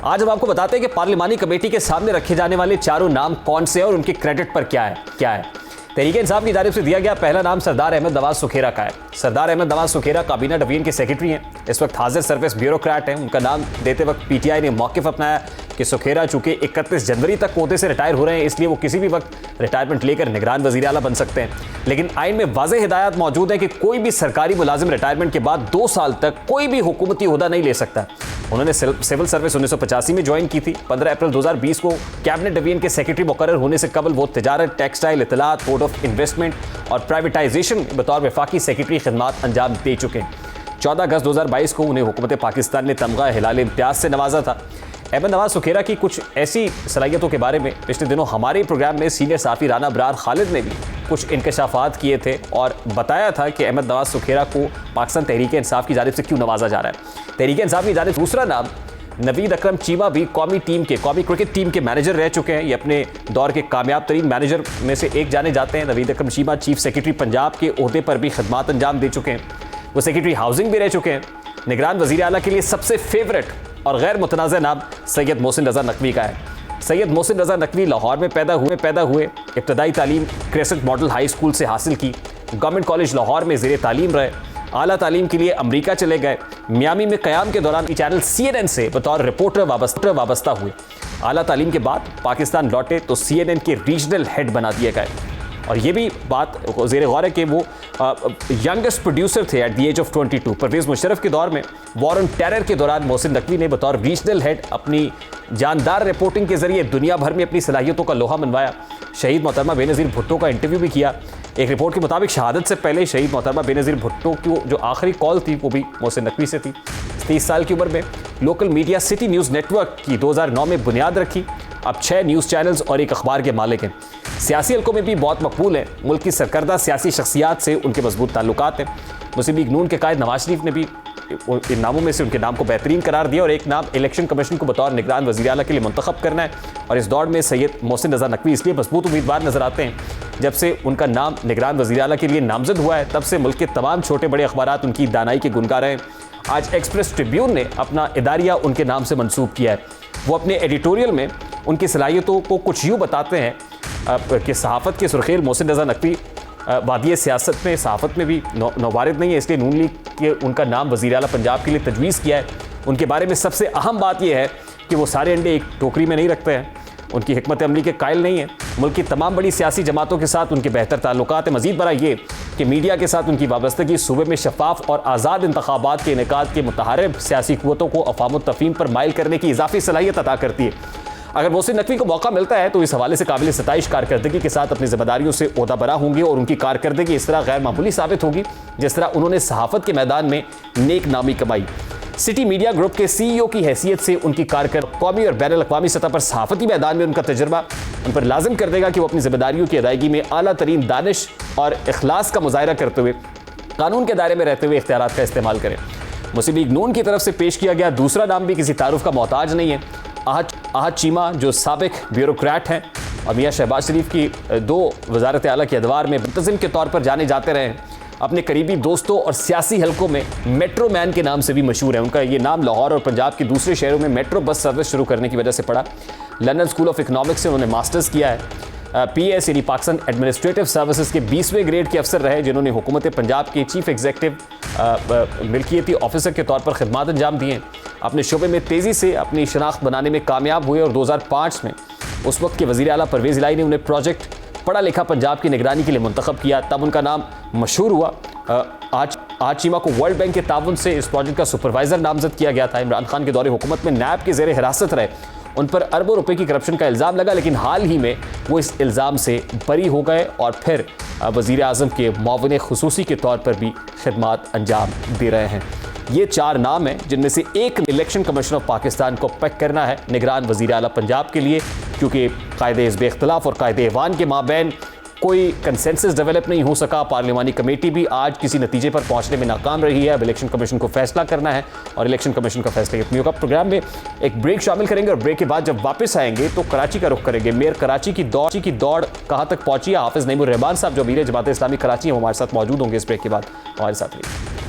आज हम आपको बताते हैं कि पार्लिमानी कमेटी के सामने रखे जाने वाले चारों नाम कौन से हैं और उनके क्रेडिट पर क्या है। तहरीक इंसाफ की जानिब से दिया गया पहला नाम सरदार अहमद नवाज सुखेरा का है। सरदार अहमद नवाज सुखेरा काबीना डिवीजन के सेक्रेटरी हैं, इस वक्त हाजिर सर्विस ब्यूरोक्रेट हैं। उनका नाम देते वक्त पीटीआई ने मौक़िफ़ अपनाया कि सुखेरा चूंकि 31 जनवरी तक ओहदे से रिटायर हो रहे हैं, इसलिए वो किसी भी वक्त रिटायरमेंट लेकर निगरान वज़ीर आला बन सकते हैं। लेकिन आइन में वाज़ेह हिदायत मौजूद है कि कोई भी सरकारी मुलाजिम रिटायरमेंट के बाद 2 साल तक कोई भी हुकूमती ओहदा नहीं ले सकता। उन्होंने सिविल सर्विस 1985 में ज्वाइन की थी। 15 अप्रैल 2020 को कैबिनेट डिवीजन के सेक्रेटरी मुकर्रर होने से कबल वो तिजारत, टेक्सटाइल, इत्तलात, बोर्ड ऑफ इन्वेस्टमेंट और प्राइवेटाइजेशन बतौर वफाकी सेक्रेटरी खिदमात अंजाम दे चुके हैं। 14 अगस्त 2022 को उन्हें हुकूमत पाकिस्तान ने तमगा हिलाल इम्तियाज से नवाजा था। अहमद नवाज सुखेरा की कुछ ऐसी सलाहियतों के बारे में पिछले दिनों हमारे प्रोग्राम में सीनियर साफ़ी राना अबरार खालिद ने भी कुछ इंकशाफात किए थे और बताया था कि अहमद नवाज सुखेरा को पाकिस्तान तहरीक इंसाफ की जानिब से क्यों नवाजा जा रहा है। तहरीक इंसाफ की जानिब दूसरा नाम नवीद अकरम चीमा भी कौमी क्रिकेट टीम के मैनेजर रह चुके हैं। ये अपने दौर के कामयाब तरीन मैनेजर में से एक जाने जाते हैं। नवीद अकरम चीमा चीफ सेक्रेटरी पंजाब के ओहदे पर भी खिदमात अंजाम दे चुके हैं। वो सेक्रेटरी हाउसिंग भी रह चुके हैं। निगरान वज़ीर आला के लिए सबसे फेवरेट और गैर मुतनाज़ नाम सैयद मोहसिन रज़ा नकवी का है। सैयद मोहसिन रज़ा नकवी लाहौर में पैदा हुए। इब्तदाई तालीम क्रेसेंट मॉडल हाई स्कूल से हासिल की। गवर्नमेंट कॉलेज लाहौर में ज़ेर तालीम रहे। आला तालीम के लिए अमरीका चले गए। मियामी में क़याम के दौरान चैनल CNN से बतौर रिपोर्टर वाबस्ता हुए। आला तालीम के बाद पाकिस्तान लौटे तो CNN के रीजनल हेड बना दिए गए। और ये भी बात ज़ेर गौर है कि वो यंगेस्ट प्रोड्यूसर थे at the age of 22। Parvez Musharraf के दौर में वॉर ऑन टेरर के दौरान मोहसिन नकवी ने बतौर रीजनल हेड अपनी जानदार रिपोर्टिंग के जरिए दुनिया भर में अपनी सलाहियतों का लोहा मनवाया। शहीद मोहतरमा बेनज़ीर भुट्टो का इंटरव्यू भी किया। एक रिपोर्ट के मुताबिक शहादत से पहले शहीद मोहतरमा बेनज़ीर भुट्टो की जो आखिरी कॉल थी वो भी मोहसिन नकवी से थी। 30 साल की उम्र में local media city news network की 2009 में बुनियाद रखी। अब 6 न्यूज़ चैनल्स और एक अखबार के मालिक हैं। सियासी हल्कों में भी बहुत मकबूल हैं। मुल्क की सरकर्दा सियासी शख्सियात से उनके मजबूत ताल्लुकात हैं। मुस्लिम लीग नून के कायद नवाज शरीफ ने भी इन नामों में से उनके नाम को बेहतरीन करार दिया और एक नाम इलेक्शन कमीशन को बतौर निगरान वज़ीर आला के लिए मुंतखब करना है। और इस दौर में सैयद मोहसिन रज़ा नकवी इसलिए मजबूत उम्मीदवार नजर आते हैं, जब से उनका नाम निगरान वज़ीर आला के लिए नामजद हुआ है तब से मुल्क के तमाम छोटे बड़े अखबारात उनकी दानाई के गुनगार हैं। आज एक्सप्रेस ट्रिब्यून ने अपना इदारिया उनके नाम से मंसूब किया है। वो अपने एडिटोरियल में उनकी सलाहियतों को कुछ यूँ बताते हैं कि सहाफ़त के सुर्खेल मोहसिन रज़ा नकवी वादी सियासत में सहाफ़त में भी नौवारिद नहीं है, इसलिए नून लीग के उनका नाम वज़ीर आला पंजाब के लिए तजवीज़ किया है। उनके बारे में सबसे अहम बात यह है कि वो सारे अंडे एक टोकरी में नहीं रखते हैं। उनकी हिकमत अमली के कायल नहीं है। मुल्क की तमाम बड़ी सियासी जमातों के साथ उनके बेहतर ताल्लुकात है। मज़ीद बड़ा ये कि मीडिया के साथ उनकी वाबस्तगी सूबे में शफाफ और आज़ाद इंतखाबात के इनेकाद के मुतहारिब सियासी क़ुव्वतों को अफ़ाम तफ़हीम पर माइल करने की इजाफी सलाहियत अता करती है। अगर मोहसिन नकवी को मौका मिलता है तो इस हवाले से काबिल सताइश कारकर्दगी के साथ अपनी जिम्मेदारियों से ओहदा बरा होंगे और उनकी कारकर्दगी इस तरह गैर मामूली साबित होगी जिस तरह उन्होंने सहाफ़त के मैदान में नेक नामी कमाई। सिटी मीडिया ग्रुप के CEO की हैसियत से उनकी कारकर्दगी कौमी और बैनुल अक़वामी सतह पर सहाफ़ती मैदान में उनका तजर्बा उन पर लाजिम कर देगा कि वो अपनी जिम्मेदारियों की अदायगी में आला तरीन दानिश और इखलास का मुज़ाहिरा करते हुए कानून के दायरे में रहते हुए इख्तियारात का इस्तेमाल करें। मुस्लिम लीग नून की तरफ से पेश किया गया दूसरा नाम भी किसी तारुफ का मोहताज नहीं है। आहद चीमा जो साबिक ब्यूरोक्रेट हैं और मियाँ शहबाज शरीफ की 2 वज़ारत आला के अदवार में मुंतज़िम के तौर पर जाने जाते रहे हैं। अपने करीबी दोस्तों और सियासी हलकों में मेट्रो मैन के नाम से भी मशहूर है। उनका ये नाम लाहौर और पंजाब के दूसरे शहरों में मेट्रो बस सर्विस शुरू करने की वजह से पड़ा। लंदन स्कूल ऑफ इकनॉमिक्स से उन्होंने मास्टर्स किया है। PS यानी पाकिस्तान एडमिनिस्ट्रेटिव सर्विसेज के 20वें ग्रेड के अफसर रहे, जिन्होंने हुकूमत पंजाब के चीफ एग्जीक्यूटिव मिल्कियती ऑफिसर के तौर पर खिदमात अंजाम दिए। अपने शोबे में तेज़ी से अपनी शनाख्त बनाने में कामयाब हुए और 2005 में उस वक्त के वज़ीर आला परवेज़ इलाही ने उन्हें प्रोजेक्ट पढ़ा लिखा पंजाब की निगरानी के लिए मुंतखब किया। तब उनका नाम मशहूर हुआ। आज चीमा को वर्ल्ड बैंक के ताउन से इस प्रोजेक्ट का सुपरवाइज़र नामजद किया गया था। इमरान खान के दौरे हुकूमत में नैब के ज़ेर हिरासत रहे। उन पर अरबों रुपए की करप्शन का इल्ज़ाम लगा, लेकिन हाल ही में वो इस इल्ज़ाम से बरी हो गए और फिर वज़ीर आज़म के मुआविन खुसूसी के तौर पर भी खिदमात अंजाम दे रहे हैं। ये 4 नाम हैं जिनमें से एक इलेक्शन कमीशन ऑफ पाकिस्तान को पैक करना है निगरान वज़ीर आला पंजाब के लिए, क्योंकि कायदे हिज़्ब इख्तिलाफ और कायदे ऐवान के माबैन कोई कंसेंसस डेवलप नहीं हो सका। पार्लिमानी कमेटी भी आज किसी नतीजे पर पहुंचने में नाकाम रही है। अब इलेक्शन कमीशन को फैसला करना है और इलेक्शन कमीशन का फैसला कितनी होगा। प्रोग्राम में एक ब्रेक शामिल करेंगे और ब्रेक के बाद जब वापस आएंगे तो कराची का रुख करेंगे। मेयर कराची की दौड़ कहाँ तक पहुंची है। हाफिज नईमुर रहमान साहब जो अमीर जमात इस्लामी कराची हैं वो हमारे साथ मौजूद होंगे इस ब्रेक के बाद। हमारे साथ रहिए।